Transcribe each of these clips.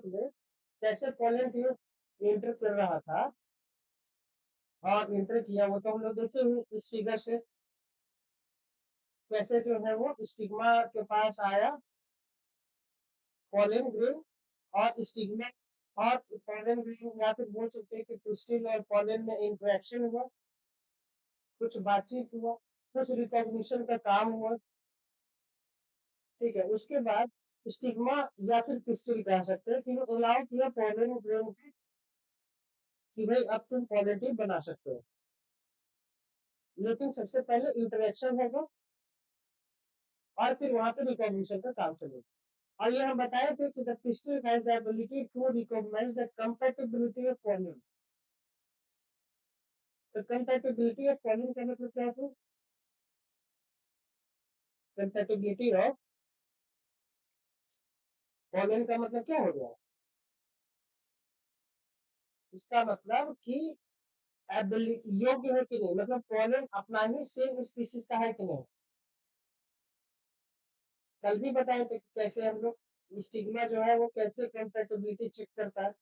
में कैसे Poland enter कर रहा था और एंटर किया वो तो हम लोग देखे हैं इस फिगर से। कैसे जो है वो स्टिग्मा के पास आया पोलैंड ग्रेन और स्टिग्मा और पोलैंड ग्रेन या फिर बोल सकते हैं कि पिस्टिल और पोलैंड में इंटरेक्शन हुआ, कुछ बातचीत हुआ, कुछ रिकॉग्निशन का काम हुआ। ठीक है, उसके बाद स्टिग्मा या फिर पिस्टिल कह सकते हैं कि वो अलाउ किया पोलैंड ग्रेन कि भाई अब तुम पॉजिटिव बना सकते हो, लेकिन सबसे पहले इंटरेक्शन होगा और फिर वहां पे रिकॉग्निशन का काम चलेगा। और ये हम बताए थे कि the pistil has the ability to recognise the compatibility of column. तो कंपैटिबिलिटी ऑफ कॉलम का मतलब क्या है? कंपैटिबिलिटी ऑफ कॉलम का मतलब क्या हो गया? इसका मतलब कि एबिलिटी योग्य है कि नहीं, मतलब कॉलम अपना ही सेम स्पीसीज का है कि नहीं। कल भी बताए थे कि कैसे हम लोग स्टिग्मा जो है वो कैसे कंपैटिबिलिटी चेक करता है।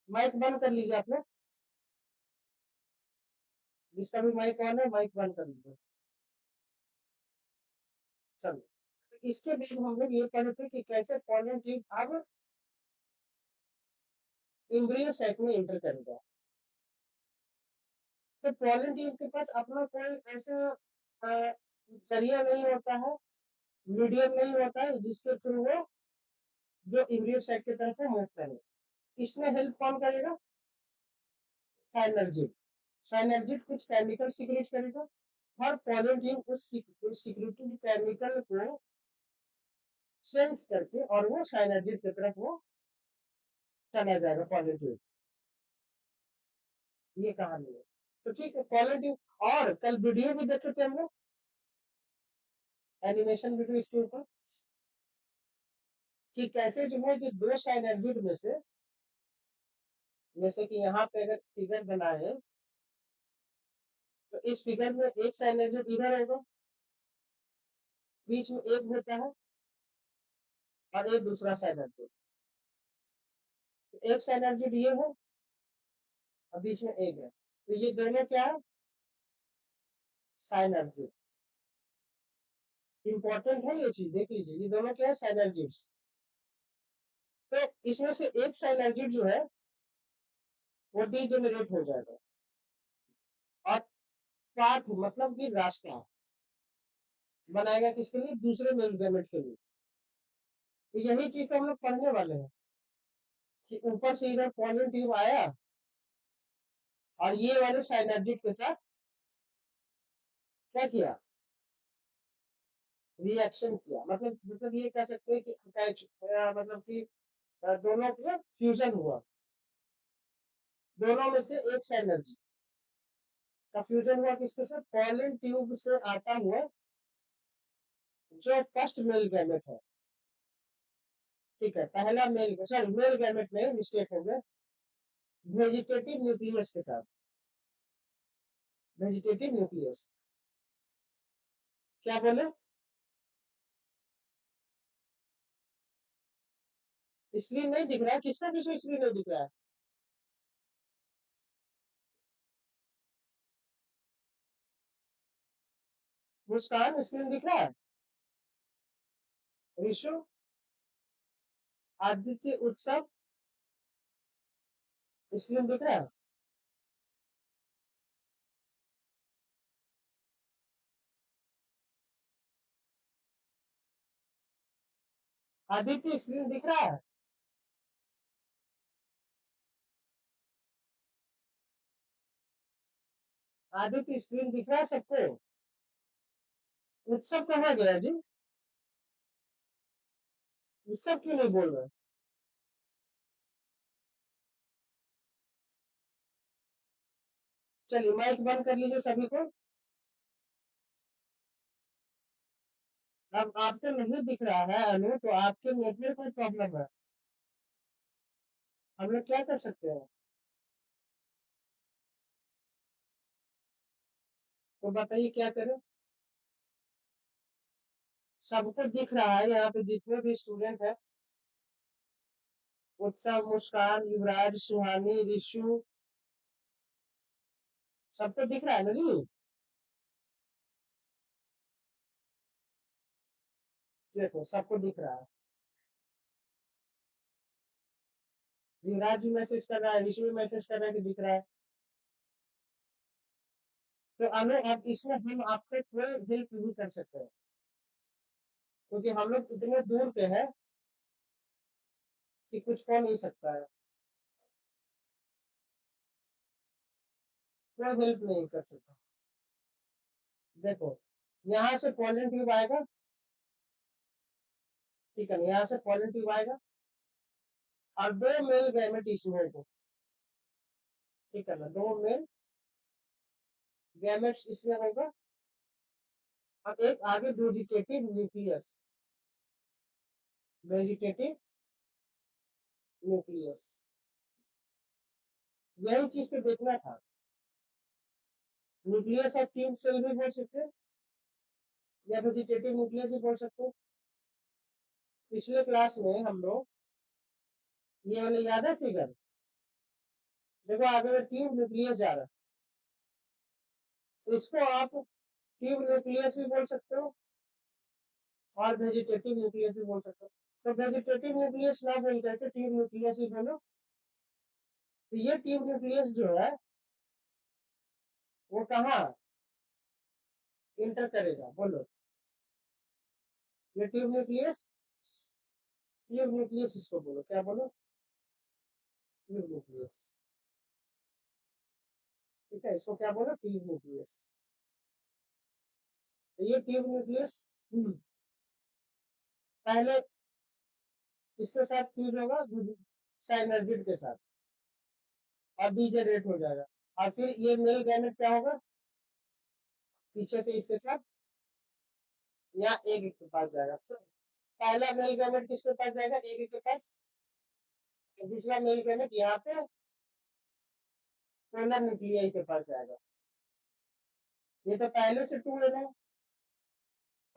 माइक बंद कर लीजिए आप लोग, जिसका भी माइक ऑन है माइक बंद कर लीजिए। चलो, तो इसके बाद हम लोग ये पढ़े थे कि कैसे पॉलन ट्यूब अब एम्ब्रियो साइट में एंटर करेगा। तो पॉलन ट्यूब के पास अपना कोई ऐसा जरिया नहीं होता है, मीडियम नहीं होता है जिसके थ्रू वो जो एम्ब्रियो साइट की तरफ मूव करे। इसमें हेल्प कौन करेगा? साइनर्जिड। साइनर्जिड कुछ केमिकल सीक्रेट करेगा और पॉलन ट्यूब उस सीक्रेटिव केमिकल को सेंस करके और वो साइनर्जिड की तरफ वो चला जाएगा पॉलन ट्यूब। ये कहानी है। तो ठीक है, क्वालिटी। और कल वीडियो भी देखे थे हम लोग, एनिमेशन वीडियो इसके ऊपर, कि कैसे जो है कि दो साइनर्जिड में से, जैसे कि यहाँ पे अगर फिगर बनाए तो इस फिगर में एक साइनर्जिड इधर होगा, बीच में एक होता है और एक दूसरा साइनर्जिड। तो एक साइनर्जिड ये है और बीच में एक है, तो ये दोनों क्या है? साइनर्जिड। इंपॉर्टेंट है ये चीज, देख लीजिए, ये दोनों क्या है? साइनर्जिड्स। तो इसमें से एक साइनर्जिड जो है वो डीजेनरेट हो जाएगा और पाथ मतलब कि रास्ता बनाएगा किसके लिए? दूसरे मेल गैमेट के लिए। तो यही चीज तो हम लोग पढ़ने वाले हैं कि ऊपर से इधर पॉलन ट्यूब आया और ये वाले साइनर्जिड के साथ क्या किया? रिएक्शन किया। मतलब ये कह सकते हैं कि अटैच, मतलब कि दोनों का फ्यूजन हुआ। दोनों में से एक साइनर्जिड का फ्यूजन हुआ किसके साथ? पॉलन ट्यूब से आता हुआ जो फर्स्ट मेल गैमेट है। ठीक है, पहला मेल, सॉरी मेल गैमेट में मिस्टेक हो गया, वेजिटेटिव न्यूक्लियस के साथ। वेजिटेटिव न्यूक्लियस, क्या बोले? स्क्रीन नहीं दिख रहा है? किसका किसी स्क्रीन नहीं दिख रहा है? मुस्कान स्क्रीन दिख रहा है? ऋषु, आदित्य, उत्सव, स्क्रीन दिख रहा है? आदित्य स्क्रीन दिख रहा है? आदित्य स्क्रीन दिख रहा है सबको? उत्सव कहाँ गया जी? उत्सव क्यों नहीं बोल रहा? चलिए माइक बंद कर लीजिए सभी को। अब आपको नहीं दिख रहा है अनु, तो आपके नेट में कोई प्रॉब्लम है। हम लोग क्या कर सकते हैं? तो बताइए क्या करें? सबको दिख रहा है यहाँ पे जितने भी स्टूडेंट है। उत्सव, मुस्कान, युवराज, सुहानी, रिशु, सबको दिख रहा है ना जी? देखो सबको दिख रहा है। युवराज भी मैसेज कर रहा है, रिशु भी मैसेज कर रहा है कि दिख रहा है। तो हमें अब इसमें हम आपके कोई हेल्प नहीं कर सकते हैं, क्योंकि हम लोग इतने दूर पे हैं कि कुछ हो नहीं सकता है। कोई हेल्प नहीं कर सकता। देखो यहाँ से पॉलिन ट्यूब आएगा, ठीक है, यहाँ से पॉलिन ट्यूब आएगा और दो मेल गैमेट इसमें होगा, ठीक है ना, दो मेल गैमेट्स इसमें होगा और एक आगे वेजिटेटिव न्यूक्लियस, वेजिटेटिव न्यूक्लियस। यही चीज तो देखना था। न्यूक्लियस ऑफ ट्यूब सेल भी बोल सकते हैं या वेजिटेटिव न्यूक्लियस भी बोल सकते हैं। पिछले क्लास में हम लोग ये वाले याद है फिगर, देखो आगे में ट्यूब न्यूक्लियस जा रहा है, तो इसको आप ट्यूब न्यूक्लियस भी बोल सकते हो और वेजिटेटिव न्यूक्लियस भी बोल सकते हो। तो वेजिटेटिव न्यूक्लियस ना बोल करके ट्यूब न्यूक्लियस ही बोलो। तो ये ट्यूब न्यूक्लियस जो है वो कहाँ इंटर करेगा बोलो? ये ट्यूब न्यूक्लियस इसको बोलो, क्या बोलो? ट्यूब न्यूक्लियस, ठीक है, इसको क्या बोलो? Tube nucleus. तो ये ट्यूब न्यूक्लियस पहले इसके साथ फ्यूज होगा साइनर्जिड के साथ और डीजेनरेट हो जाएगा, और फिर ये मेल गैमेट क्या होगा? पीछे से इसके साथ या एक एक के पास जाएगा। तो पहला मेल गैमेट किसके पास जाएगा? एक एक के पास। और दूसरा मेल गैमेट यहाँ पे पोलर न्यूक्लियाई के पास जाएगा। ये तो पहले से 2n है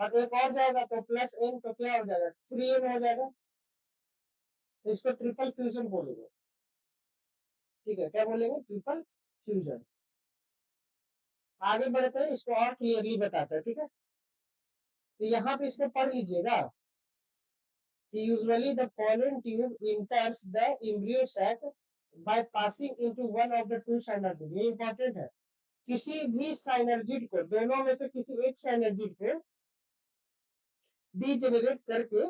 और एक और जाएगा तो प्लस n, तो क्या हो जाएगा? 3n हो जाएगा। तो इसको ट्रिपल फ्यूजन बोलेंगे, ठीक है, क्या बोलेंगे? Triple fusion. आगे बढ़ते हैं, इसको और क्लियरली बताते हैं, ठीक है। तो यहाँ पे इसको पढ़ लीजिएगा कि usually the pollen tube enters the embryo sac by passing into one of the two synergids। ये इंपॉर्टेंट है। किसी भी साइनर्जिड को, दोनों में से किसी एक साइनर्जिड को डीजेनरेट करके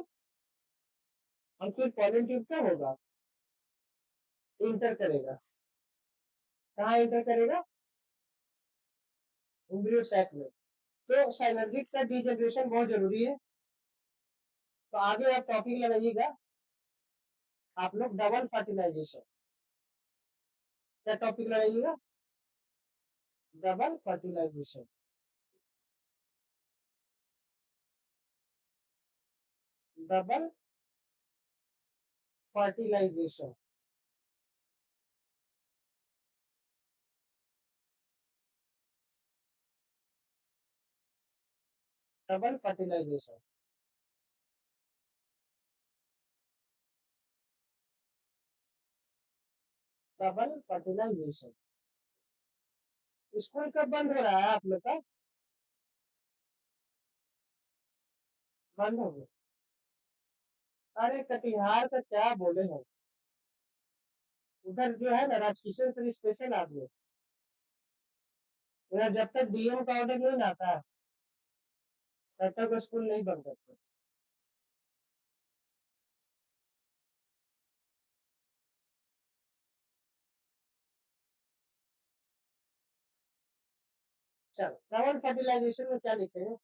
और फिर pollen tube क्या होगा? इंटर करेगा। कहाँ इंटर करेगा? एम्ब्रियो सैक में। तो साइनर्जिड का डीजेनरेशन बहुत जरूरी है। तो आगे आप टॉपिक लगाइएगा आप लोग, डबल फर्टिलाइजेशन। क्या टॉपिक लगाइएगा? Double fertilisation. Double fertilisation. Double fertilisation. Double fertilisation. School कब बंद हो रहा है आप लोग का? बंद हो गया? अरे कटिहार का क्या बोले हम, उधर जो है ना राजकिशन सर स्पेशल आदमी, उधर जब तक डीएम का ऑर्डर नहीं आता तब तक वो स्कूल नहीं बंद करते। चलो डबल फर्टिलाइजेशन में क्या लिखते हैं,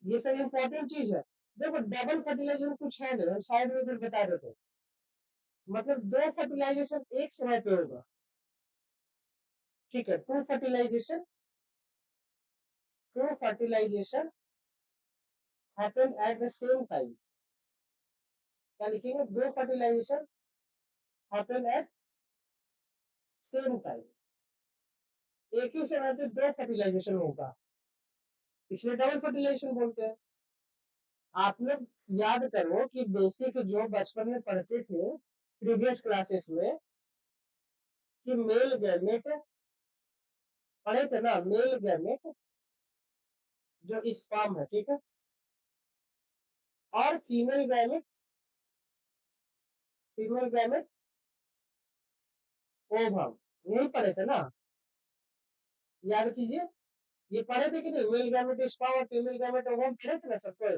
ये सब इंपॉर्टेंट चीज है। देखो डबल फर्टिलाइजेशन कुछ है नहीं, हम साइड में कुछ बता देते हैं। मतलब दो फर्टिलाइजेशन एक समय पे होगा, ठीक है। Two fertilisation happen at the same time। क्या लिखेंगे? दो fertilisation happen at same time. एक ही समय पे दो फर्टिलाइजेशन होगा, इसलिए डबल फर्टिलाइजेशन बोलते हैं। आप लोग याद करो कि बेसिक जो बचपन में पढ़ते थे प्रीवियस क्लासेस में कि मेल गैमेट पढ़े थे ना, मेल गैमेट जो स्पर्म है, ठीक है, और फीमेल गैमेट ओवम, यही पढ़े थे ना, याद कीजिए। ये पढ़े थे कि नहीं, मेल गैमेट स्पर्म और फीमेल गैमेट ओवम पढ़े थे ना सबको।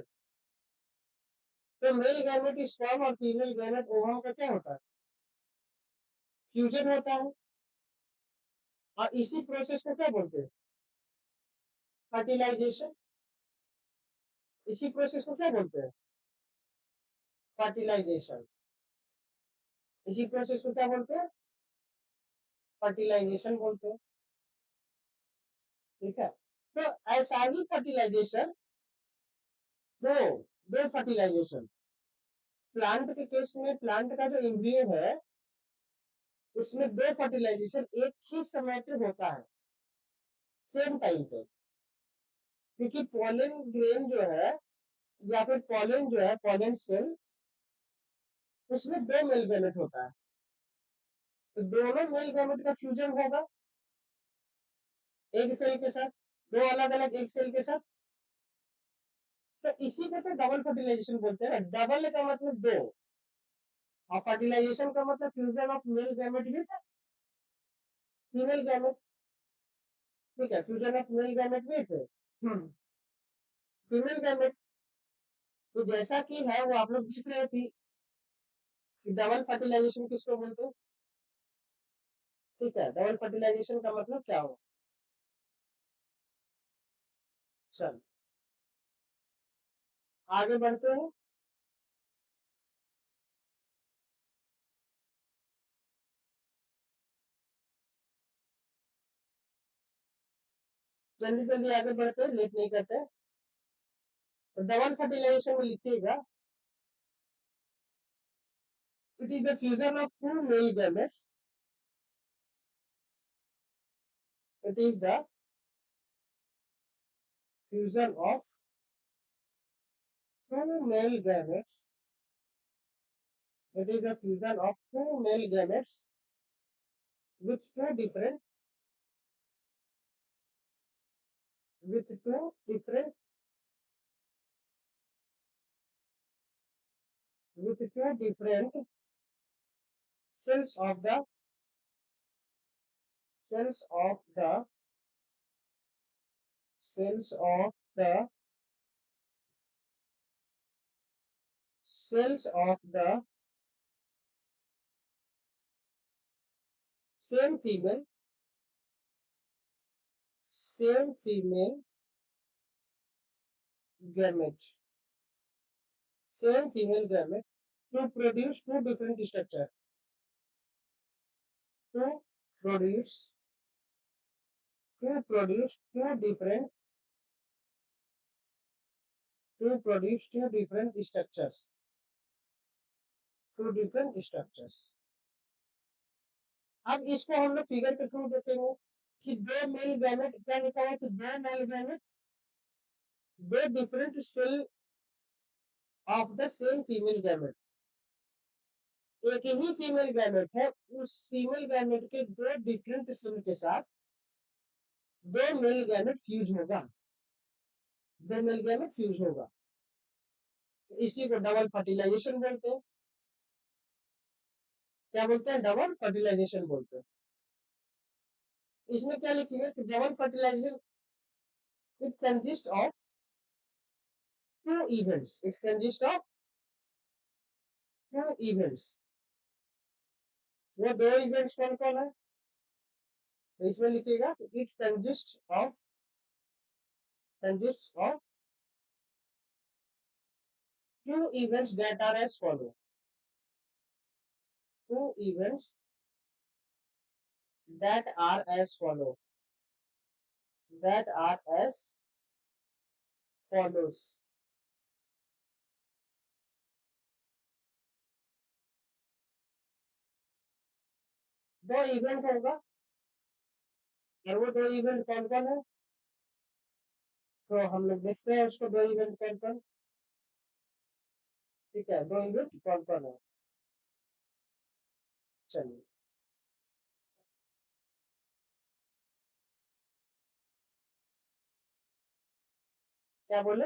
तो मेल गैमेट स्पर्म और फीमेल गैमेट ओवम का क्या होता है, फ्यूजन होता है, और इसी प्रोसेस को क्या बोलते हैं, फर्टिलाइजेशन। इसी प्रोसेस को क्या बोलते हैं, फर्टिलाइजेशन। इसी प्रोसेस को क्या बोलते हैं, फर्टिलाइजेशन बोलते हैं, ठीक है। तो ऐसा ही फर्टिलाइजेशन, दो दो फर्टिलाइजेशन, प्लांट के केस में प्लांट का जो एम्ब्रियो है उसमें दो फर्टिलाइजेशन एक ही समय पे होता है, सेम टाइम पे, क्योंकि पॉलन ग्रेन जो है या फिर पॉलन जो है, पॉलन सेल, उसमें दो मेल गैमेट होता है, तो दोनों मेल गैमेट का फ्यूजन होगा एक सेल के साथ, दो अलग अलग एक सेल के साथ। तो इसी को तो डबल फर्टिलाइजेशन बोलते हैं। डबल का मतलब दो, और फर्टिलाइजेशन का मतलब fusion of male gamete with female gamete, ठीक है, fusion of male gamete with female gamete. तो जैसा कि है वो आप लोग देख रहे थे कि डबल फर्टिलाइजेशन किसको बोलते हैं, ठीक है, डबल फर्टिलाइजेशन का मतलब क्या हो। चल आगे बढ़ते हैं। जल्दी जल्दी आगे बढ़ते हैं, लेट नहीं करते। तो डबल फर्टिलाइजेशन में लिखिएगा, it is the fusion of two male gametes, it is the fusion of two male gametes. It is a fusion of two male gametes with two different with two different with two different cells of the cells of the cells of the cells of the same female same female gamete same female gamete to produce two different structure, to produce two different to produce two different structures, two different structures। अब इसको हम लोग figure के through देखेंगे कि दो male gamete, क्या लिखा है कि दो मेल गैमेट दो different cell of the same female gamete, एक ही फीमेल गैमेट है, उस फीमेल गैमेट के दो डिफरेंट सेल के साथ दो मेल गैमेट फ्यूज होगा, दो मेल गैमेट फ्यूज होगा, तो इसी को डबल फर्टिलाइजेशन बोलते हैं। क्या बोलते हैं, डबल फर्टिलाइजेशन बोलते हैं। इसमें क्या लिखिएगा कि double fertilisation it consist of two events, it consists of two events। वो दो इवेंट्स कौन कौन है, तो इसमें लिखिएगा कि it consists of two events that are as follow, two events that are as follow, that are as follows। दो इवेंट होगा, और वो दो इवेंट कौन कौन है, तो हम लोग देखते हैं उसको, दो इवेंट कौन कौन। ठीक है, 2 यूनिट कौन कौन है? चलिए, क्या बोले?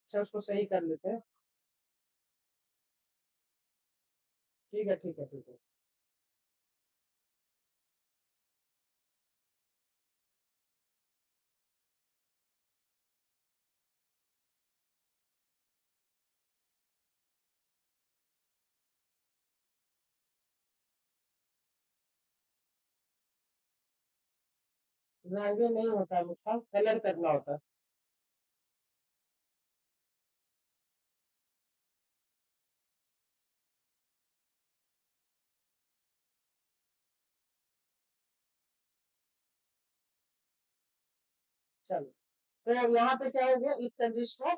अच्छा, उसको सही कर लेते हैं। ठीक है, ठीक है, ठीक है। रंगे नहीं होता है मुझका, कलर करना होता है। चलो, तो यहाँ पे क्या हो गया? It consist of,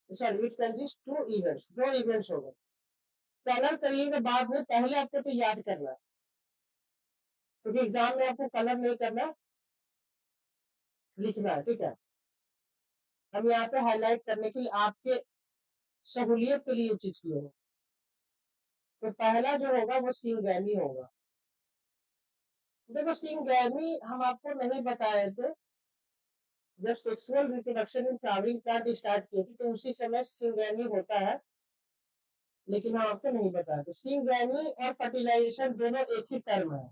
sorry, it consist to events, 2 events हो गए। कलर करिएगा बाद में, पहले आपको तो याद करना है, क्योंकि एग्जाम में आपको कलर नहीं करना, लिखना है। ठीक है, हम यहाँ पे हाईलाइट करने के लिए आपके सहूलियत के लिए ये चीज की है। तो पहला जो होगा वो सिंगैमी होगा। देखो, सिंगैमी हम आपको नहीं बताए थे, जब sexual reproduction in flowering plant start किए थे तो उसी समय सिंगैमी होता है, लेकिन हम आपको नहीं बताए थे। सिंगैमी और फर्टिलाइजेशन दोनों एक ही टर्म है।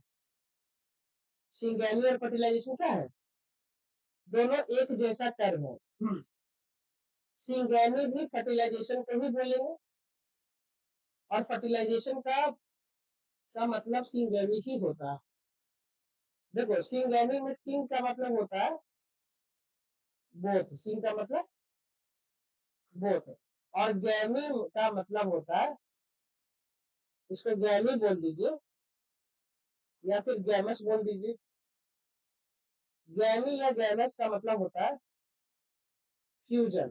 सिंगैमी और फर्टिलाइजेशन क्या है? दोनों एक जैसा टर्म है। सिंगैमी भी फर्टिलाइजेशन को ही बोलेंगे, और फर्टिलाइजेशन का मतलब सिंगैमी ही होता है। देखो, सिंगैमी में सिंग का मतलब होता है बोथ, सिंग का मतलब बोथ, और गैमी का मतलब होता है, इसको गैमी बोल दीजिए या फिर गैमस बोल दीजिए। गैमी या गैमस का मतलब होता है फ्यूजन।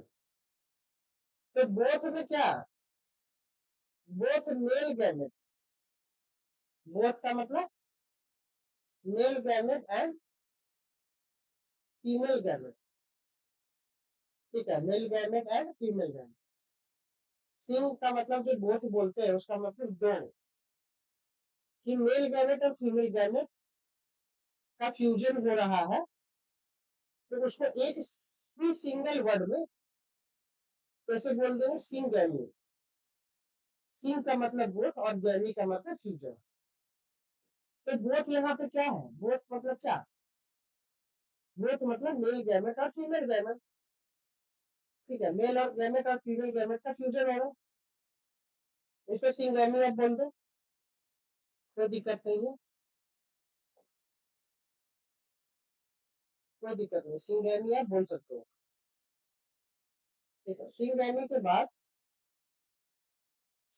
तो बोथ में क्या? बोथ मेल गैमेट, बोथ का मतलब male gamete and female gamete. ठीक है, male gamete and female gamete. सिंग का मतलब जो बोथ बोलते हैं उसका मतलब दो, कि मेल गैमेट और फीमेल गैमेट का फ्यूजन हो रहा है, तो उसको एक ही सिंगल वर्ड में कैसे बोल देंगे? सिंग गैमी। सिंग का मतलब बोथ और गैमी का मतलब फ्यूजन। तो बोथ यहाँ पे क्या है? बोथ मतलब क्या? बोथ मतलब मेल गैमेट और फीमेल गैमेट। ठीक है, मेल और गैमेट और फीमेल गैमेट का फ्यूजन होगा, इसको सिंग गैमी आप बोल दो, कोई दिक्कत नहीं है। कोई दिक्कत नहीं, सिंग गैमी आप बोल सकते हो। ठीक है, सिंग गैमी के बाद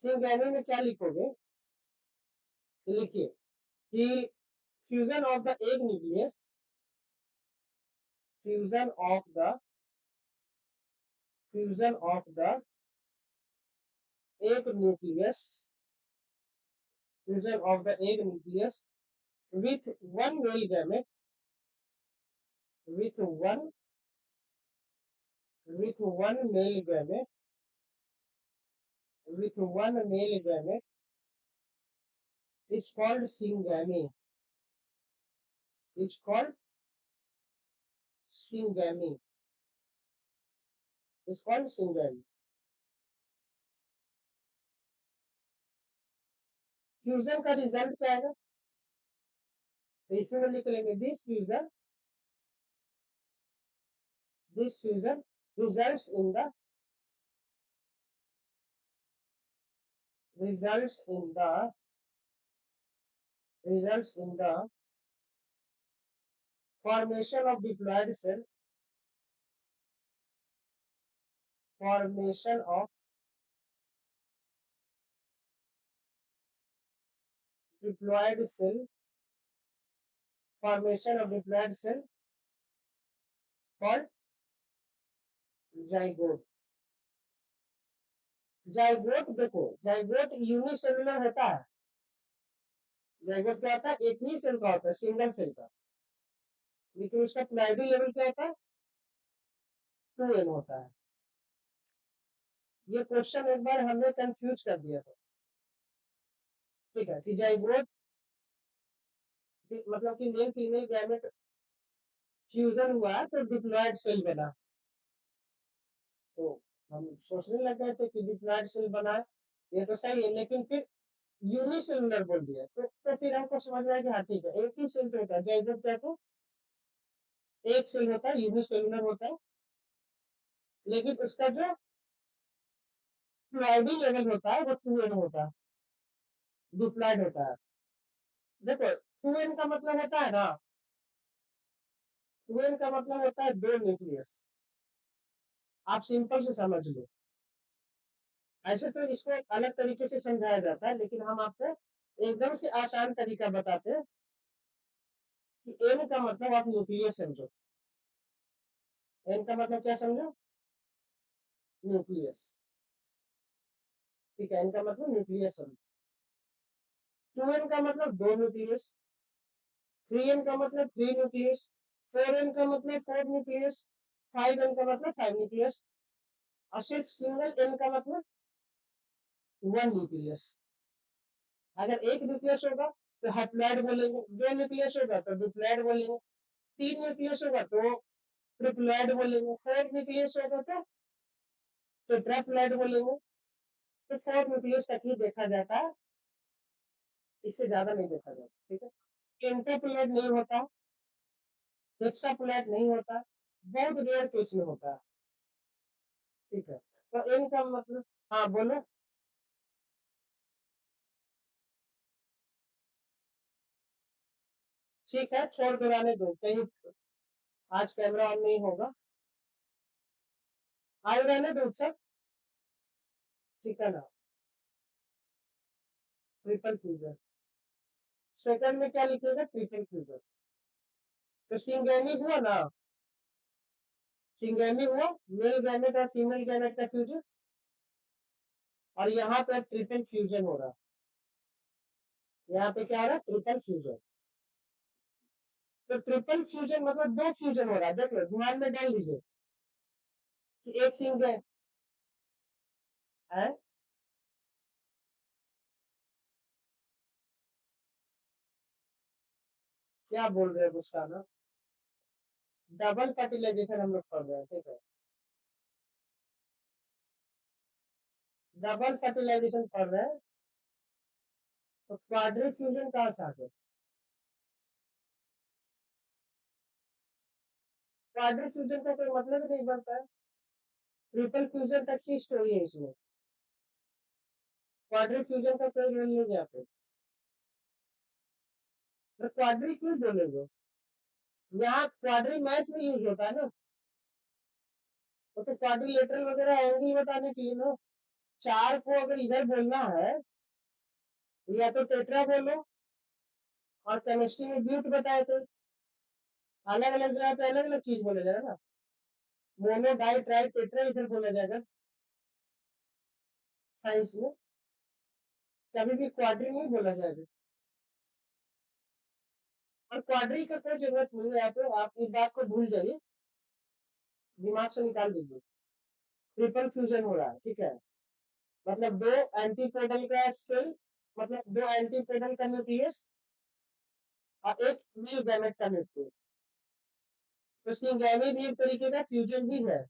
सिंग गैमी में क्या लिखोगे? लिखिए कि fusion of the egg nucleus, fusion of the fusion of the egg nucleus, fusion of the egg nucleus with one male gamete, with one with one male gamete, with one male gamete is called syngamy. It's called syngamy. It's called syngamy. Fusion का result क्या है? तो इसमें लिख लेंगे this fusion results in the results in the results in the formation of diploid cell, formation of diploid cell, formation of diploid cell called zygote। Zygote, देखो, zygote unicellular होता है। जाइगोट क्या होता है? एक ही सेल का होता है, सिंगल सेल का, लेकिन उसका प्लाइडी लेवल क्या होता है? 2n होता है। ये क्वेश्चन एक बार हमें कंफ्यूज कर दिया था। ठीक है कि जाइगोट मतलब कि मेल फीमेल गैमेट फ्यूजन हुआ तो डिप्लॉयड सेल बना। तो हम सोचने लग गए थे कि डिप्लॉयड सेल बना है, ये तो सही है, लेकिन फिर यूनिसेलुलर बोल दिया तो फिर हमको समझ में आया कि हाँ ठीक है, एक ही सेल तो होता है जाइगोट क्या, तो एक सेल होता है, यूनिसेलुलर होता है, लेकिन उसका जो प्लॉयडी लेवल होता है वो 2n होता है, डिप्लॉयड होता है। देखो 2n का मतलब होता है ना, 2n का मतलब होता है दो न्यूक्लियस। आप सिंपल से समझ लो, ऐसे तो इसको अलग तरीके से समझाया जाता है, लेकिन हम आपको एकदम से आसान तरीका बताते हैं कि एन का मतलब आप न्यूक्लियस समझो। एन का मतलब क्या समझो, न्यूक्लियस। ठीक है, इनका मतलब न्यूक्लियस समझो। 2n का मतलब दो न्यूक्लियस, 3n का मतलब थ्री न्यूक्लियस, 4n का मतलब फोर न्यूक्लियस, 5n का मतलब फाइव न्यूक्लियस, और सिर्फ सिंगल n का मतलब वन न्यूक्लियस। अगर एक न्यूक्लियस होगा तो हैप्लॉइड बोलेंगे, दो न्यूक्लियस होगा तो डिप्लॉइड बोलेंगे, तीन न्यूक्लियस होगा तो ट्रिप्लॉइड बोलेंगे, फोर न्यूक्लियस होगा तो टेट्राप्लॉइड बोलेंगे। तो फोर न्यूक्लियस तक ही देखा जाता है, इससे ज्यादा नहीं देखा जाता। ठीक है, इंटरप्लॉइड नहीं होता, हेक्साप्लॉइड नहीं होता, बहुत रेयर केस में होता है। ठीक है, तो इनका मतलब, हाँ बोलो। ठीक है, छोड़ कर आने दो कहीं, आज कैमरा ऑन नहीं होगा, आज रहने दो सब। ठीक है ना, ट्रिपल फ्यूजन, सेकंड में क्या लिखेगा, ट्रिपल फ्यूजन। तो सिंगेनी हुआ ना, सिंगेनी हुआ, मेल गैमेट और फीमेल गैमेट का फ्यूजन, और यहाँ पे ट्रिपल फ्यूजन हो रहा है। यहाँ पे क्या हो रहा है, ट्रिपल फ्यूजन। तो ट्रिपल फ्यूजन मतलब दो फ्यूजन हो रहा है, देख लो दिमाग में डाल लीजिए कि एक सिंगल है, क्या बोल रहे हैं उसका ना, डबल फर्टिलाइजेशन हम लोग पढ़ रहे हैं। ठीक है, डबल फर्टिलाइजेशन पढ़ रहे हैं, तो क्वाड्री फ्यूजन कहाँ से आ गया, क्वाड्री फ्यूजन का कोई मतलब ही नहीं बनता है, ट्रिपल फ्यूजन तक की स्टोरी है इसमें, क्वाड्री फ्यूजन का कोई रोल नहीं जाते। तो क्वाड्री क्यों बोलेंगे, यहाँ क्वाड्री मैथ में यूज होता है ना, तो क्वाड्रिलेटरल वगैरह आएंगे ही बताने के लिए ना। चार को अगर इधर बोलना है तो या तो टेट्रा बोलो, और केमिस्ट्री में ब्यूट बताए थे, अलग अलग जगह पे अलग अलग चीज बोला जाएगा ना, मोनो डाई ट्राई टेट्रा इधर बोला जाएगा साइंस में, कभी भी क्वाड्री नहीं बोला जाएगा। और क्वाड्री का कोई जरूरत नहीं है, तो आप इस बात को भूल जाइए, दिमाग से निकाल दीजिए। ट्रिपल फ्यूजन हो रहा है, ठीक है, मतलब दो एंटीपोडल का सेल, मतलब दो एंटीपोडल का न्यूक्लियस और एक मेल गैमेट का न्यूक्लियस। तो सिंगैमी भी एक तरीके का फ्यूजन ही है,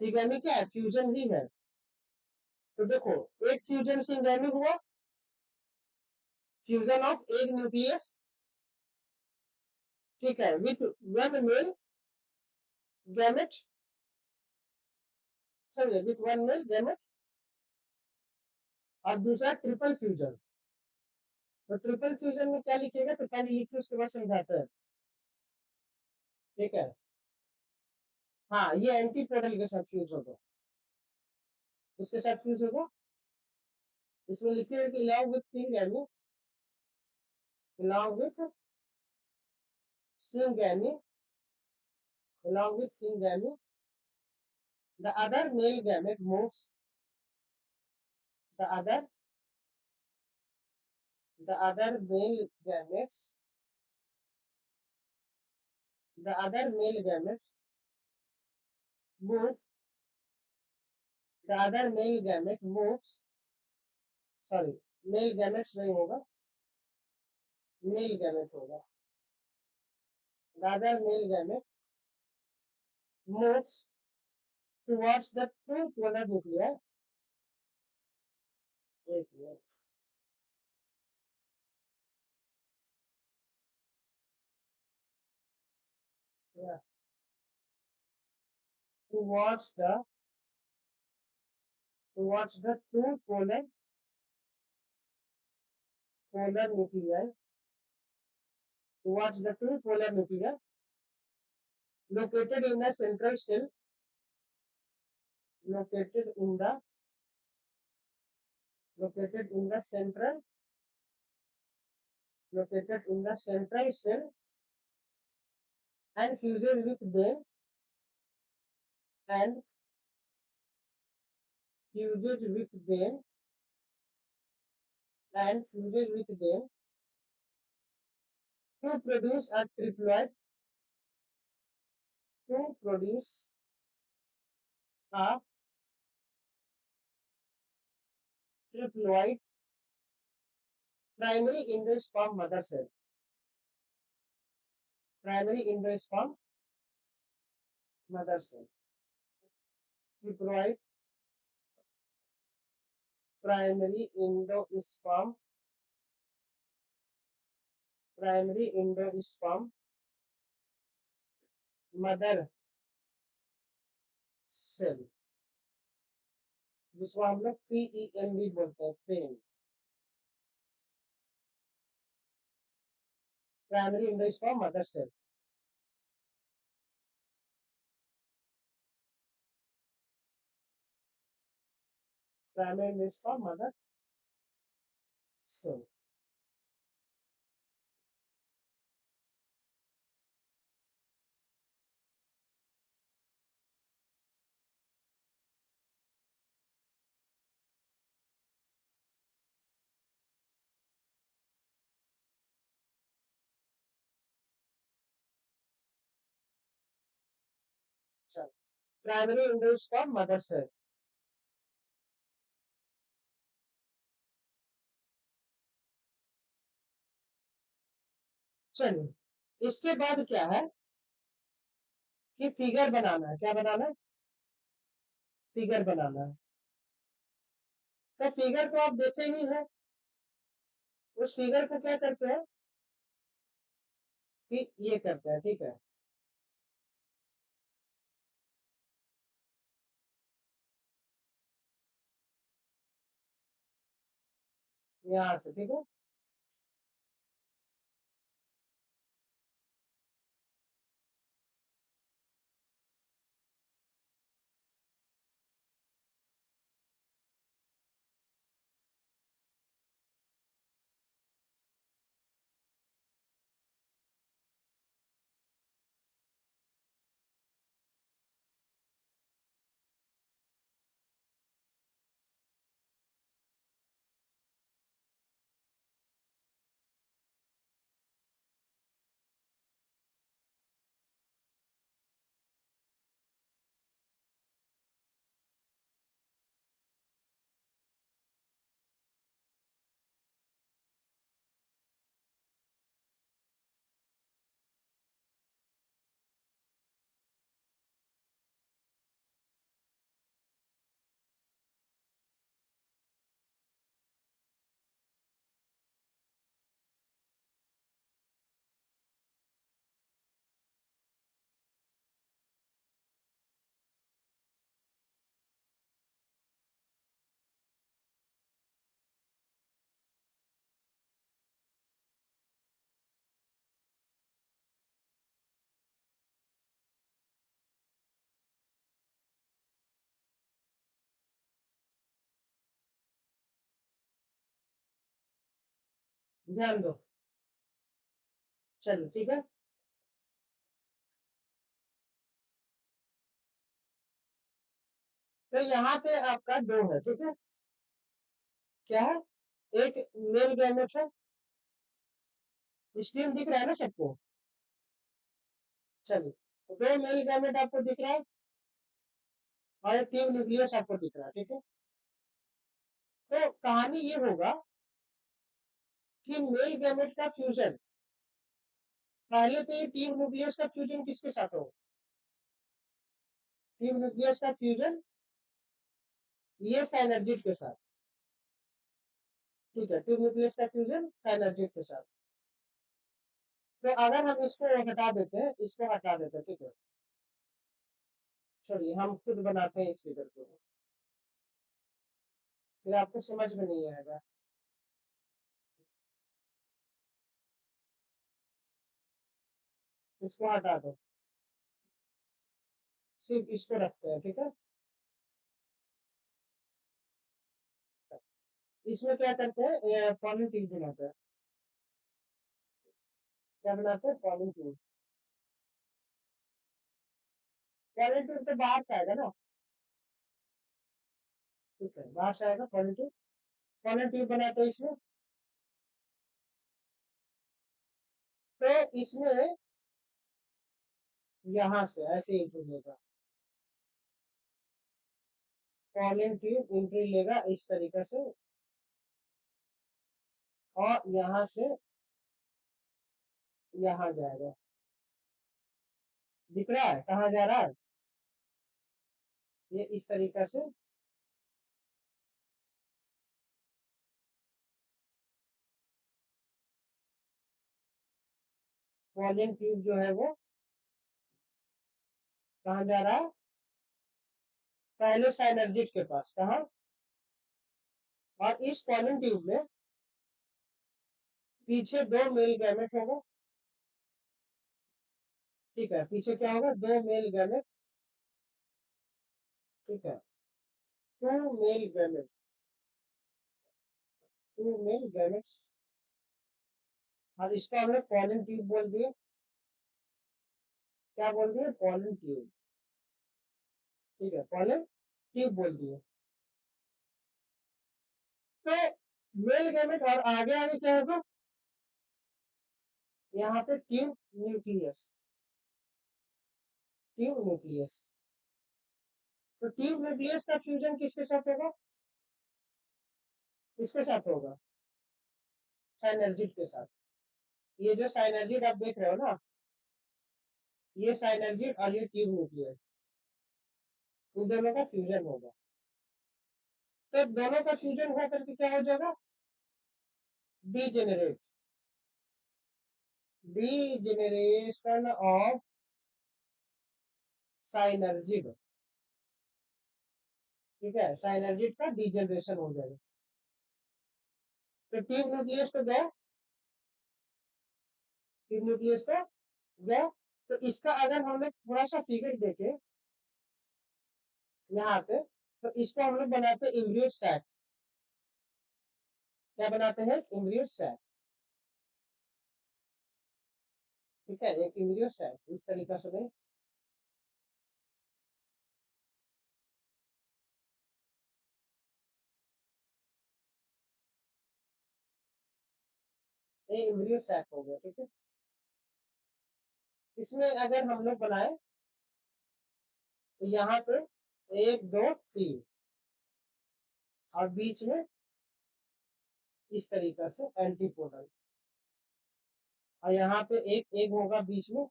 सिंगैमी क्या है, फ्यूजन ही है। तो देखो, एक फ्यूजन सिंगैमी हुआ, फ्यूजन ऑफ एक न्यूक्लियस, ठीक है, विथ वन मेल गैमेट, समझे, विथ वन मेल गैमेट, और दूसरा ट्रिपल फ्यूजन। तो ट्रिपल फ्यूजन में क्या लिखेगा, तो पहले लिखिए उसके बाद समझाते हैं। ठीक है, हाँ ये एंटीपोडल के साथ फ्यूज होगा, इसके साथ फ्यूज होगा, इसमें लिखिए कि along with syngamy, along with syngamy, along with syngamy, the other male gamete moves, the other male gametes, the other male gametes move the other male gamete moves, sorry male gametes नहीं होगा, male gamete होगा। The other male gamete moves towards the two polar nuclear, एक minute, towards the two polar nuclei, towards the two polar nuclei located in the central cell, located in the located in the central located in the central cell and fuses with them and fuses with them fuses with them to produce a triploid, to produce a triploid primary endosperm mother cell, primary endosperm mother cell, triploid primary endosperm mother cell, जिसको हम लोग PEM भी बोलते हैं, pen, primary endosperm mother cell. Primary endosperm mother cell. Primary endosperm mother cell. चलिए, इसके बाद क्या है कि फिगर बनाना है। क्या बनाना है? फिगर बनाना है। तो फिगर को आप देखे ही है, उस फिगर को क्या करते हैं कि ये करते हैं, ठीक है, यहाँ से, ठीक है। ध्यान दो। चलो, ठीक है। तो यहाँ पे आपका दो है, ठीक है। क्या है? एक मेल गैमेट है, स्क्रीन दिख रहा है ना सबको? चलिए, तो दो मेल गैमेट आपको दिख रहा है। और एक ट्यूब न्यूक्लियस आपको दिख रहा है, ठीक है। तो कहानी ये होगा कि मेल गैमेट का फ्यूजन, पहले तो ये ट्यूब न्यूक्लियस का फ्यूजन किसके साथ होगा? ट्यूब न्यूक्लियस का फ्यूजन ये साइनर्जिड के साथ, ठीक है, ट्यूब न्यूक्लियस का फ्यूजन साइनर्जिड के साथ। तो अगर हम इसको हटा देते हैं, इसको हटा देते हैं, ठीक है, चलिए हम खुद बनाते हैं इस फिगर को, फिर आपको समझ में नहीं आएगा। इसको हटा दो, सिर्फ इसको रखते हैं, ठीक है। इसमें क्या करते हैं, पॉली ट्यूब बनाते हैं। क्या बनाते हैं? Poly tube. पॉली ट्यूब तो बाहर से आएगा ना, ठीक है, बाहर से आएगा पॉली ट्यूब। पॉली ट्यूब बनाते हैं इसमें। तो इसमें यहाँ से ऐसे एंट्री लेगा, पॉली ट्यूब एंट्री लेगा इस तरीके से, और यहाँ से यहाँ जाएगा। दिख रहा है कहाँ जा रहा है? ये इस तरीके से पॉलिन ट्यूब जो है वो कहाँ जा रहा है? पहले साइनर्जिड के पास, कहाँ? और इस पॉलिन ट्यूब में पीछे दो मेल गैमेट होगा, ठीक है, पीछे क्या होगा? दो मेल गैमेट, ठीक है, two male gamete, two male gametes. और इसको हमने पॉलिन ट्यूब बोल दिए। क्या बोल दिए? पॉलिन ट्यूब, ठीक है, पॉलिन ट्यूब बोल दिए। तो मेल गैमेट और आगे आगे क्या होगा? यहाँ पे ट्यूब न्यूक्लियस, ट्यूब न्यूक्लियस। तो ट्यूब न्यूक्लियस का फ्यूजन किसके साथ होगा? किसके साथ होगा? साइनर्जिड के साथ। ये जो साइनर्जिड आप देख रहे हो ना, ये साइनर्जिड और ये ट्यूब न्यूक्लियस, इन दोनों का फ्यूजन होगा। तो दोनों का फ्यूजन हो करके क्या हो जाएगा? डीजेनरेट, डीजेनरेशन ऑफ साइनर्जिड, ठीक है, साइनर्जिड का डीजेनरेशन हो जाएगा। तो ट्यूब न्यूक्लियस तो गया, ट्यूब न्यूक्लियस तो गया। तो इसका अगर हम लोग थोड़ा सा फिगर देखें यहाँ पे, तो इसको हम लोग बनाते हैं इम्ब्रियो सैक। क्या बनाते हैं? इम्ब्रियो सैक, ठीक है, एक इम्ब्रियो सैक इस तरीके से नहीं। ये इम्ब्रियो सैक हो गया, ठीक है। इसमें अगर हम लोग बनाए तो यहाँ पे एक दो तीन, और बीच में इस तरीके से एंटीपोडल, और यहाँ पे एक एक होगा बीच में,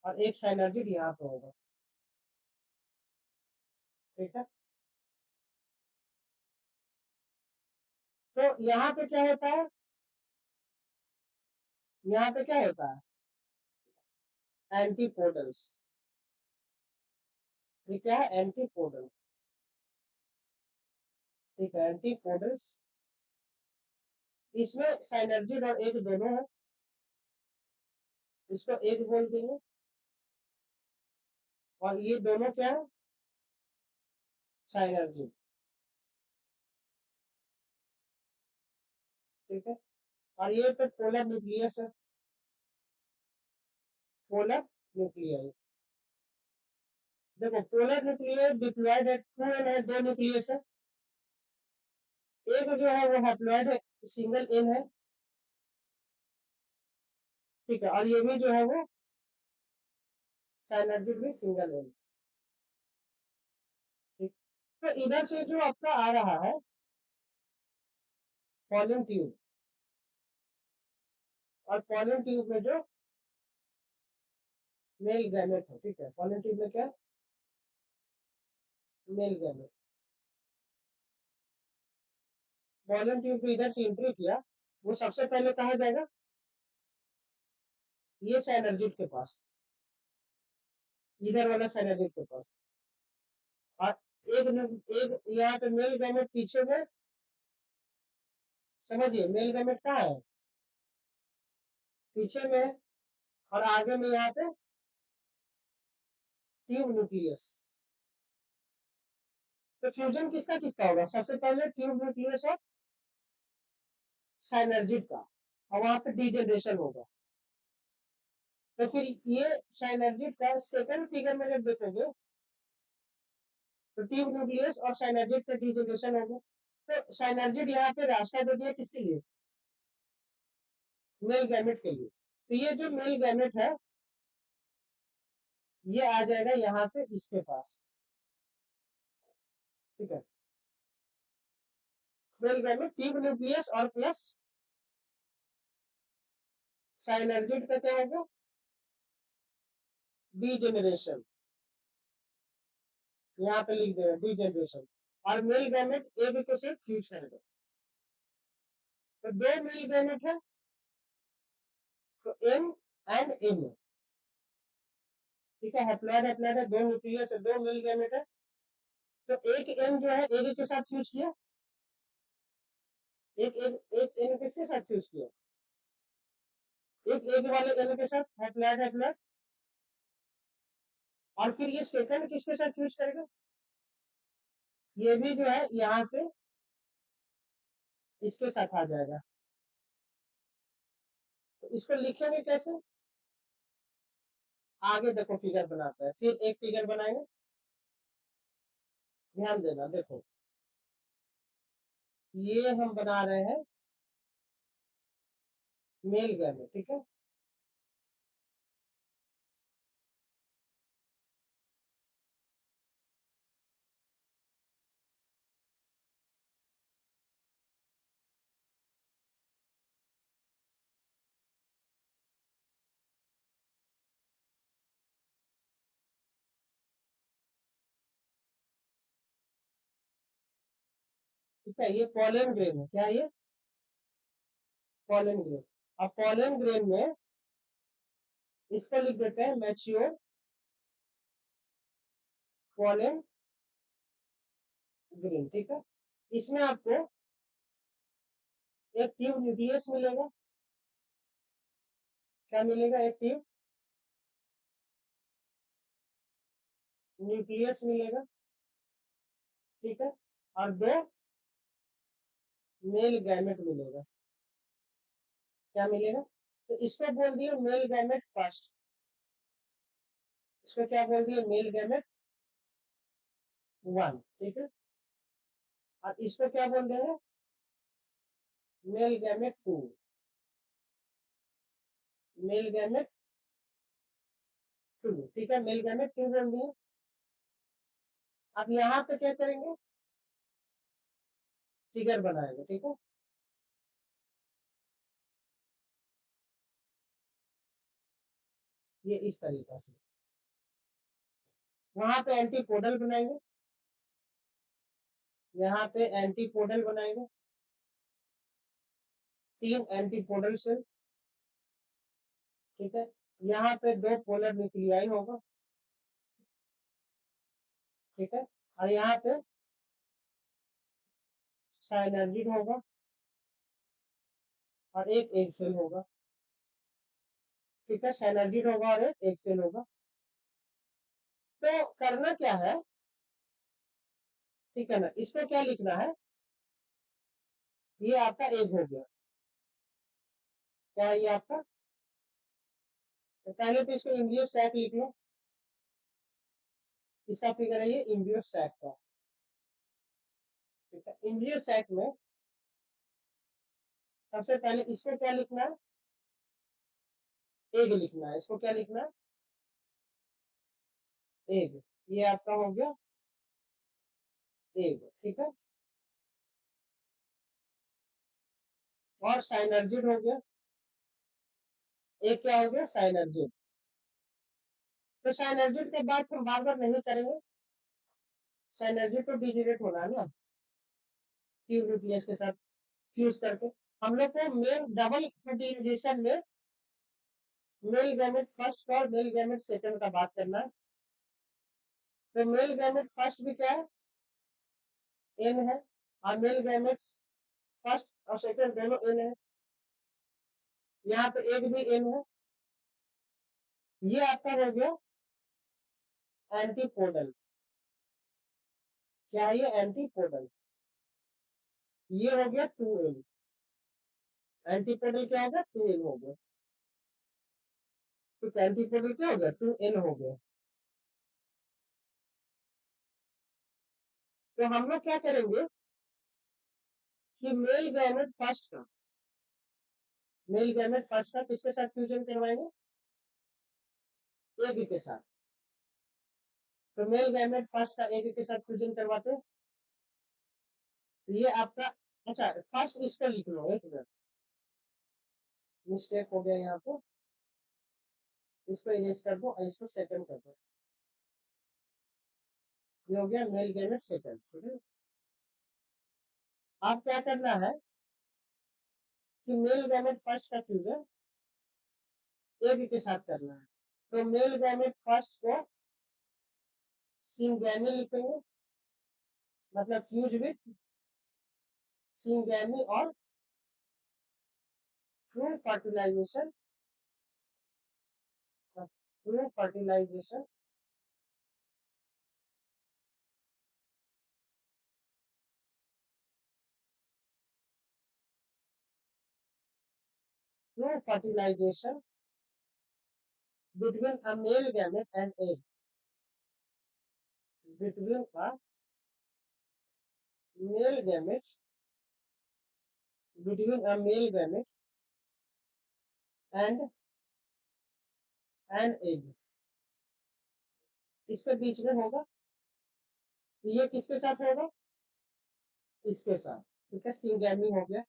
और एक साइनर्जिड यहाँ पे होगा, ठीक है। तो यहाँ पे क्या होता है? यहाँ पे क्या होता है? एंटीपोडल्स। ये क्या है? एंटीपोडल, ठीक है, एंटीपोडल्स। इसमें साइनर्जिड और एक दोनों है, इसको एक बोल देंगे। और ये दोनों क्या है? साइनर्जिड, ठीक है। और ये तो पोलर न्यूक्लियस है, पोलर न्यूक्लियस। देखो पोलर न्यूक्लियस डिप्लॉयड है, टू एन है, दो न्यूक्लियस है। एक जो है वो हैप्लॉयड है, सिंगल एन है, ठीक है। और ये भी जो है वो साइनर्जिड भी सिंगल एन। तो इधर से जो आपका आ रहा है पॉलन ट्यूब, और पॉलन ट्यूब में जो मेल गैमेट है, ठीक है, पॉलन ट्यूब में क्या, मेल गैमेट। पॉलन ट्यूब को इधर से एंट्री किया, वो सबसे पहले कहा जाएगा ये साइनर्जिड के पास, इधर वाला साइनर्जिड के पास। और एक यहाँ पे मेल गैमेट पीछे में, समझिए मेल गैमेट कहाँ है, पीछे में, और आगे में यहाँ पे ट्यूब न्यूक्लियस। तो फ्यूजन किसका किसका होगा, सबसे पहले ट्यूब न्यूक्लियस और साइनर्जिड का, और वहां पे डीजनरेशन होगा। तो फिर ये साइनर्जिड का सेकंड फिगर में जब देखोगे तो ट्यूब न्यूक्लियस और साइनर्जिड का डीजनरेशन होगा। तो साइनर्जिड यहाँ पे रास्ता दे दिया किसके लिए, मेल गैमेट के लिए। तो ये जो मेल गैमेट है ये आ जाएगा यहाँ से इसके पास, ठीक है। मेल गैमेट ट्यूब न्यूक्लियस और प्लस साइनर्जिड का क्या होगा, डीजेनरेशन, यहाँ पे लिख देगा डीजेनरेशन। और मेल गैमेट एक एक से फ्यूज करेगा। तो दो मेल गैमेट है, तो एम एंड एम, ठीक है, हैप्लॉइड हैप्लॉइड है, दो न्यूक्लियस है, दो मेल गैमेट है। तो एक एम जो है एक एक के साथ फ्यूज किया, एक एक एक एम किसके साथ फ्यूज किया, एक एक वाले एम के साथ हैप्लॉइड हैप्लॉइड। और फिर ये सेकंड किसके साथ फ्यूज करेगा, ये भी जो है यहाँ से इसके साथ आ जाएगा। तो इसको लिखेंगे कैसे, आगे देखो फिगर बनाते हैं, फिर एक फिगर बनाएंगे, ध्यान देना। देखो ये हम बना रहे हैं मेल गैमेट, ठीक है। ठीक है, ये पॉलन ग्रेन है, क्या ये पॉलन ग्रेन। अब पॉलन ग्रेन में इसको लिख देते हैं मैच्योर पॉलन ग्रेन, ठीक है। इसमें आपको एक ट्यूब न्यूक्लियस मिलेगा, क्या मिलेगा, एक ट्यूब न्यूक्लियस मिलेगा, ठीक है। और दो मेल गैमेट मिलेगा, क्या मिलेगा, तो इसको बोल दिए मेल गैमेट फर्स्ट, इसको क्या बोल दिए, मेल गैमेट वन, ठीक है। और इसको क्या बोल देंगे, male gamete two, male gamete two, ठीक है, मेल गैमेट टू बोल दिए। अब यहाँ पे क्या करेंगे, फिगर बनाएंगे, ठीक है। ये इस तरीके से वहां पे एंटीपोडल बनाएंगे, यहाँ पे एंटीपोडल बनाएंगे, तीन एंटीपोडल सेल, ठीक है। यहाँ पे दो पोलर न्यूक्लियाई होगा, ठीक है। और यहाँ पे साइनर्जिड होगा और एक सेल होगा, ठीक है, साइनर्जिड होगा और एक सेल होगा। तो करना क्या है, ठीक है ना, इसको क्या लिखना है, ये आपका एक हो गया, क्या है ये आपका। तो पहले तो इसको इम्ब्रियो सैक लिख लो, इसका फिगर है ये इम्ब्रियो सैक का, ठीक है। इम्ब्रियो सैक में सबसे पहले इसको क्या लिखना है, एग लिखना है, इसको क्या लिखना है, एग। ये आपका हो गया एग, ठीक है। और साइनर्जिड हो गया, एक क्या हो गया, साइनर्जिड। तो साइनर्जिड के बाद हम बार बार नहीं करेंगे, साइनर्जिड तो डिजिटेट होना है ना, ट्यूब न्यूक्लियस के साथ फ्यूज करके। हम लोग को मेल डबल फर्टिलाइजेशन में मेल गैमेट फर्स्ट और मेल गैमेट सेकंड का बात करना है। तो मेल गैमेट फर्स्ट भी क्या है, एन है, और मेल गैमेट फर्स्ट और सेकंड दोनों एन है, यहाँ पे एक भी एन है। ये आपका हो गया एंटीपोडल, क्या है ये, एंटीपोडल। ये हो गया 2n, एंटीपोडल क्या हो गया, 2n हो गया। तो एंटीपोडल क्या हो गया, 2n हो गया। तो हम लोग क्या करेंगे कि मेल गैमेट फर्स्ट का किसके साथ फ्यूजन करवाएंगे, एग के साथ। तो मेल गैमेट फर्स्ट का एग के साथ फ्यूजन करवाते हैं। तो ये आपका, अच्छा फर्स्ट इसको लिख लो, एक मिनट, मिस्टेक हो गया यहाँ पे, इसको इरेज कर दो और इसको सेकंड कर दो। ये हो गया मेल गैमेट सेकंड, ठीक है। आप क्या करना है कि मेल गैमेट फर्स्ट का फ्यूजन एग के साथ करना है। तो मेल गैमेट फर्स्ट को सिंगैमी लिखेंगे, मतलब फ्यूज विथ सिंगैमी, और through fertilisation, through fertilisation through fertilization between a male gamete and egg, between a male gamete, between a male gamete and an egg, इसके बीच में होगा। तो ये किसके साथ होगा, इसके साथ, ठीक है, सिंगैमी हो गया।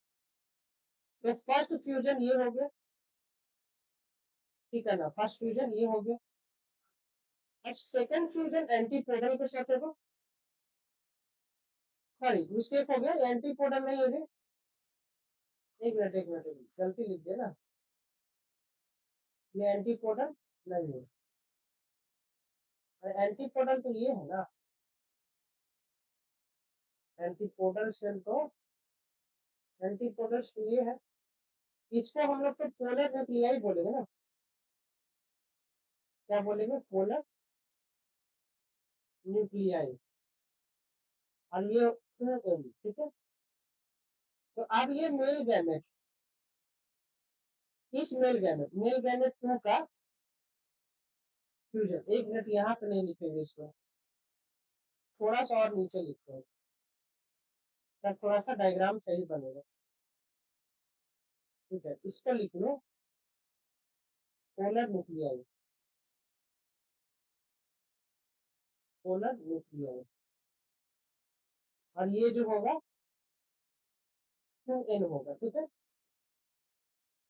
तो फर्स्ट फ्यूजन ये हो गया, ठीक है ना, फर्स्ट फ्यूजन ये हो गया। अब सेकंड फ्यूजन एंटीपोडल के साथ होगा, सॉरी मिस्टेक हो गया, एंटीपोडल नहीं हो गया, एक मिनट एक मिनट, गलती लिख दिया ना, ये एंटीपोडल नहीं है, एंटीपोडल तो ये है ना, एंटीपोडल सेल तो, एंटीपोडल तो ये है, इसको हम लोग तो पोलर न्यूक्लियाई बोलेंगे ना, क्या बोलेंगे, पोलर न्यूक्लियाई। और ये ठीक है। तो अब ये मेल गैमेट, इस मेल गैमेट 2 का फ्यूजन, एक मिनट यहाँ पे नहीं लिखेंगे इसको, थोड़ा सा और नीचे लिखते हैं, तब थोड़ा सा डायग्राम सही बनेगा, ठीक है। इसको लिख लो पोलर न्यूक्लियाई, पोलर न्यूक्लियाई। और ये जो होगा 2n होगा, ठीक है।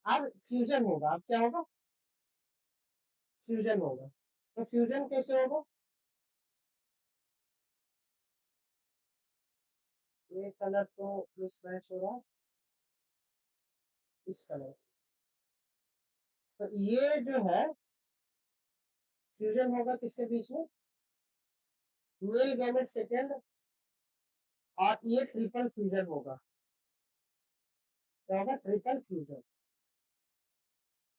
अब फ्यूजन होगा, अब क्या होगा, फ्यूजन होगा। तो फ्यूजन कैसे होगा, ये कलर तो मिसमैच हो रहा है, इस कलर। तो ये जो है फ्यूजन होगा किसके बीच में, मेल गैमेट सेकेंड, और ये ट्रिपल फ्यूजन होगा, क्या होगा, ट्रिपल फ्यूजन।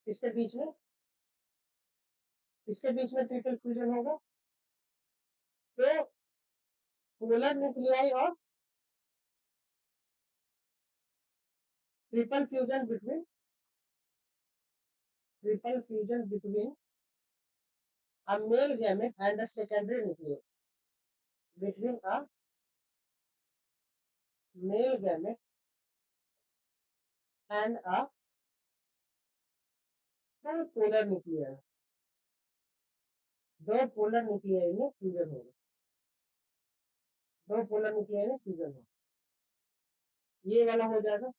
किसके बीच में, किसके बीच में ट्रिपल फ्यूजन होगा, तो पोलर न्यूक्लियाई और triple fusion between, triple fusion between a male gamete and a secondary nucleus, between a male gamete and a polar nuclei, दो पोलर न्यूक्लियाई में फ्यूजन होगा, दो पोलर न्यूक्लियाई में फ्यूजन हो, ये वाला हो जाएगा।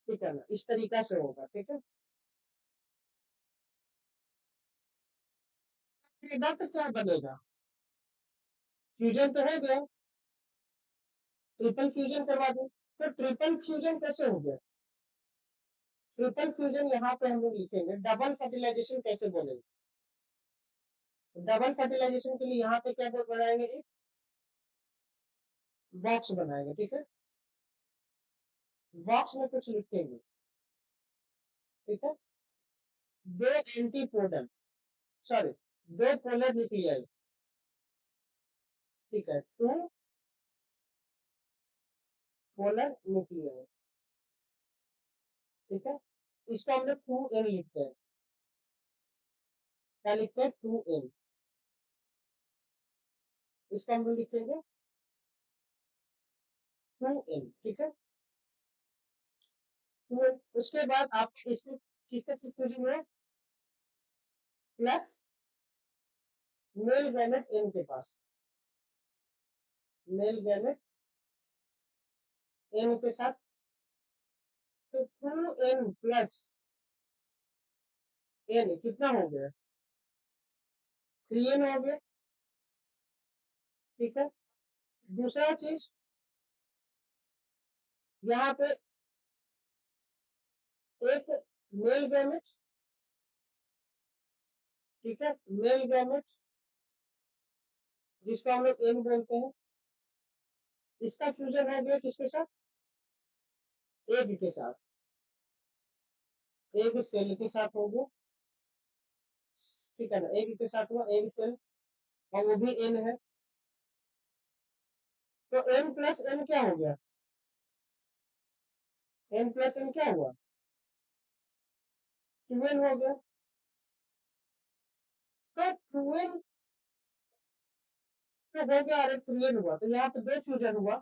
ठीक है ना, इस तरीका से होगा। ठीक है, तो क्या बनेगा, फ्यूजन तो हो गया, ट्रिपल फ्यूजन करवा दें। तो ट्रिपल फ्यूजन कैसे हो गया, ट्रिपल फ्यूजन यहाँ पे हम लोग लिखेंगे, डबल फर्टिलाइजेशन कैसे बोलेंगे, डबल फर्टिलाइजेशन के लिए यहाँ पे क्या बोर्ड बनाएंगे, एक बॉक्स बनाएंगे। ठीक है, बॉक्स में कुछ लिखेंगे। ठीक है, दो एंटीपोडल, सॉरी, दो पोलर न्यूक्लियाई। ठीक है, टू पोलर न्यूक्लियाई। ठीक है, इसको हम लोग 2n लिखते हैं, क्या लिखते हैं, 2n। इसको हम लोग लिखेंगे 2n। ठीक है, तो उसके बाद आप इसको किसके साथ जोड़ेंगे, प्लस मेल गैमेट n के पास, मेल गैमेट n के साथ, तो 2n प्लस n कितना हो गया, 3n हो गया। ठीक है, दूसरा चीज यहाँ पे एक मेल गैमेट, ठीक है, मेल गैमेट जिसको हम लोग n बोलते हैं, इसका फ्यूजन हो गया किसके साथ, एग के साथ, एग सेल के साथ हो गया। ठीक है ना, एग के साथ हुआ, एग सेल, और वो भी n है, तो n प्लस n क्या हो गया, n प्लस n क्या हुआ, 2n हो गया। तो 2n तो हो गया और एक 3n हुआ, तो यहाँ पे दो फ्यूजन हुआ,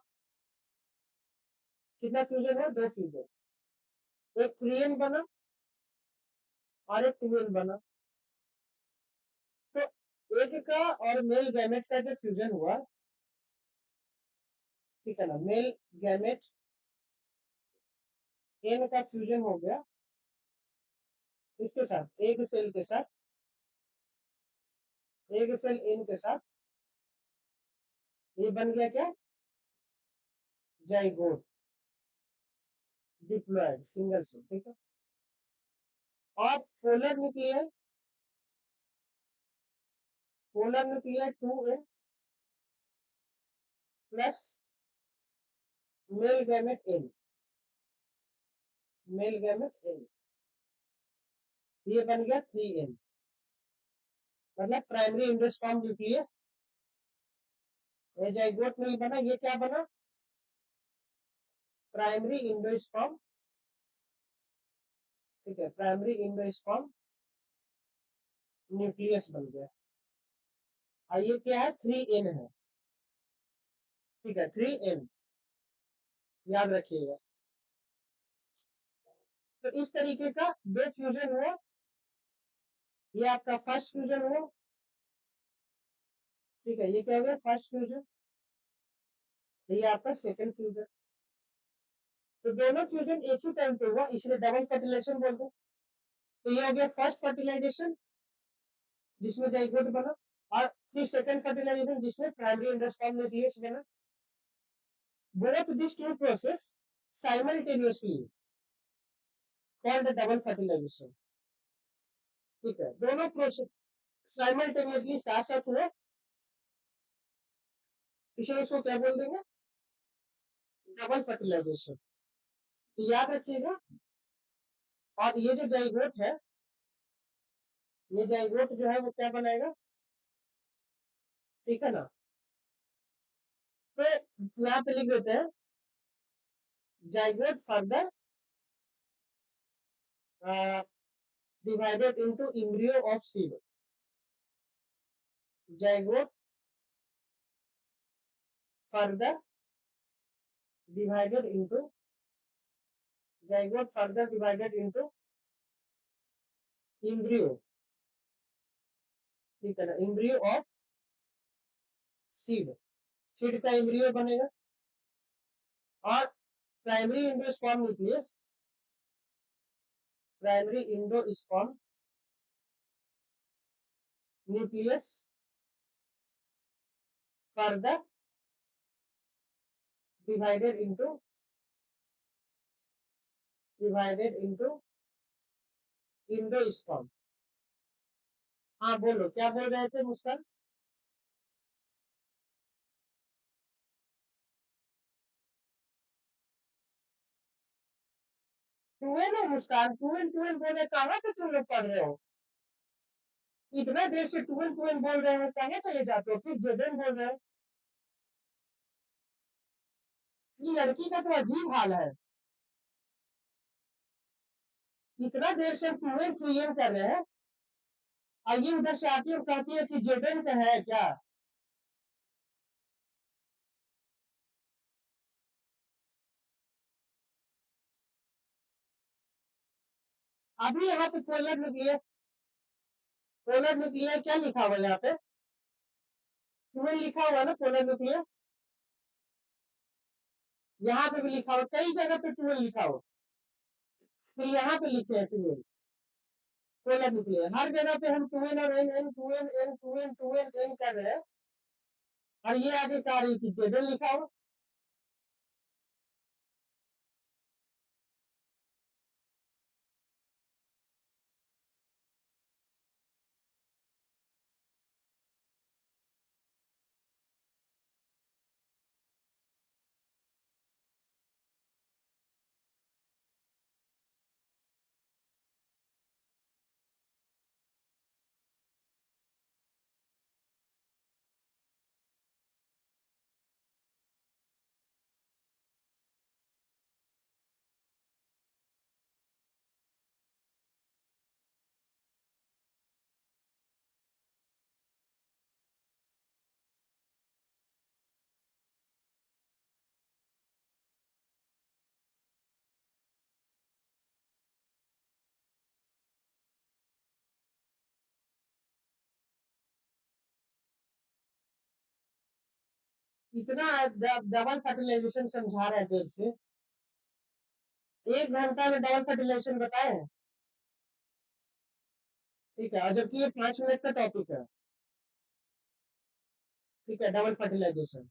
कितना फ्यूजन हुआ, दो फ्यूजन, एक 3n बना और एक 2n बना। तो एक का और मेल गैमेट का जो फ्यूजन हुआ, ठीक है ना, मेल गैमेट n का फ्यूजन हो गया इसके साथ, एक सेल के साथ, एक सेल n के साथ, ये बन गया क्या, जाइगोट, डिप्लॉयड सिंगल सेल। ठीक है, और polar nuclear 2n plus male gamete n, male gamete n, ये बन गया 3n, मतलब प्राइमरी इंडोस्पर्म न्यूक्लियस, ये जाइगोट नहीं बना, ये क्या बना, प्राइमरी इंडोस्पर्म। ठीक है, प्राइमरी इंडोस्पर्म न्यूक्लियस बन गया, और ये क्या है, 3n है। ठीक है, 3n याद रखिएगा। तो इस तरीके का दो फ्यूजन हुआ, ये आपका फर्स्ट फ्यूजन हुआ। ठीक है, ये क्या हो गया, फर्स्ट फ्यूजन, ये आपका सेकंड फ्यूजन। तो दोनों फ्यूजन एक ही टाइम पे हुआ, इसलिए डबल फर्टिलाइजेशन बोलते हैं। तो ये हो गया फर्स्ट फर्टिलाइजेशन जिसमें जाइगोट बना, और फिर सेकंड फर्टिलाइजेशन जिसमें प्राइमरी एंडोस्पर्म न्यूक्लियस बना। Both this two process simultaneously called double fertilisation. ठीक है, दोनों प्रोसेस साइमल्टेनियसली साथ साथ हुए, इसे इसको क्या बोल देंगे, डबल फर्टिलाइजेशन। तो याद रखिएगा, और ये जो जाइगोट है, ये जाइगोट जो है वो क्या बनाएगा, ठीक है ना। तो यहाँ पे लिख देते हैं, zygote further divided into embryo of seed, zygote further divided into, zygote further divided into embryo, ठीक है ना, embryo of seed, सीड का एम्ब्रियो बनेगा और primary endosperm nucleus, primary endosperm nucleus further divided into endosperm. हाँ बोलो, क्या बोल रहे थे मुस्कान? ट्वेल्व है मुस्कान, ट्वेल्व ट्वेल्व बोल रहे, कहाँ पे तुम लोग पढ़ रहे हो? इतना देर से ट्वेल्व ट्वेल्व बोल रहे हैं, कहाँ चले जाते हो? फिर जेडन बोल रहे हैं। ये लड़की का तो अजीब हाल है, इतना देर से ट्वेल्व ट्वेल्व कर रहे हैं और ये उधर से आती है और कहती है कि जेडन का है क्या? अभी यहाँ पे पोलर न्यूक्लियर क्या लिखा हुआ है यहाँ पे? ट्वेल्व लिखा हुआ है ना पोलर न्यूक्लियर? यहाँ पे भी लिखा हुआ, कई जगह पे ट्वेल्व लिखा हुआ, फिर यहाँ पे लिखे हैं ट्वेल्व पोलर न्यूक्लियर। हर जगह पे हम ट्वेल्व और N N twelve N twelve twelve N कर रहे हैं और ये आगे कह रही थी जेडन लिखा हुआ। इतना डबल फर्टिलाइजेशन समझा रहे थे इससे, 1 घंटा में डबल फर्टिलाइजेशन बताए हैं। ठीक है, और जबकि ये 5 मिनट का टॉपिक है। ठीक है, डबल फर्टिलाइजेशन